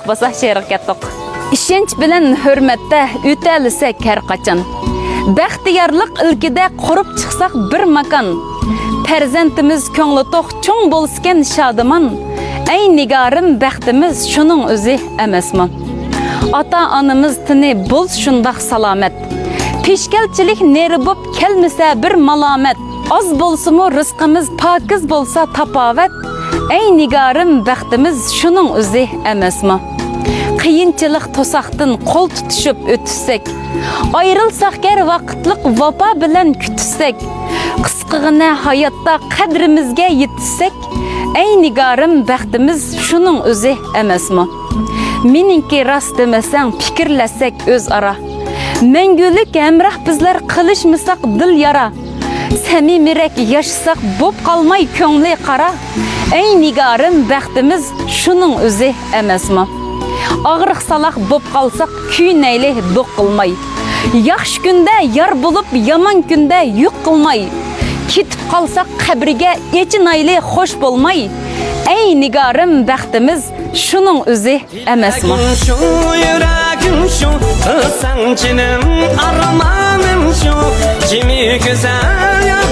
bo'lsa she'rga ketdik. Ishonch bilan hurmatda o'talisak har qachon. Baxtiyorlik ilkida qurib chiqsak bir makon. Farzandimiz ko'ngli to'q cho'ng bo'lsken shodaman. Ey nigorim baxtimiz shuning o'zi emasmi? Ota-onamiz tini bo'ls shundoq salomat. Peshkalchilik neri bo'p kelmasa bir malomat. Az bo'lsa-mu rizqimiz pokiz bo'lsa tapovat. Ey nigorim baxtimiz shuning o'zi emasmi? Qiyinchilik to'saqdan qo'l tutishib o'tsak, ayrilsak gar vaqtliq vafo bilan kutsak, qisqigina hayotda qadrimizga yetsak, ey nigorim baxtimiz shuning o'zi emasmi? Meningki rost demasang fikrlasak o'zaro. Mangulik hamroh bizlar qilishmisak dil yara. Samimirak yashasak bo'p qolmay ko'ngli qara. Ey nigorim baxtimiz shuning o'zi emasmi? Ağırıq salaq bo'p qalsaq kuynayli do'q qilmay. Yaxshi kunda yar bo'lib, yomon kunda yo'q qilmay. Ketib qalsaq qabriga echinayli xo'sh bo'lmay. Ey nigorim baxtimiz shuning o'zi emasmi? Shu yuragim shu, sanchinim armonim shu, kimi güzel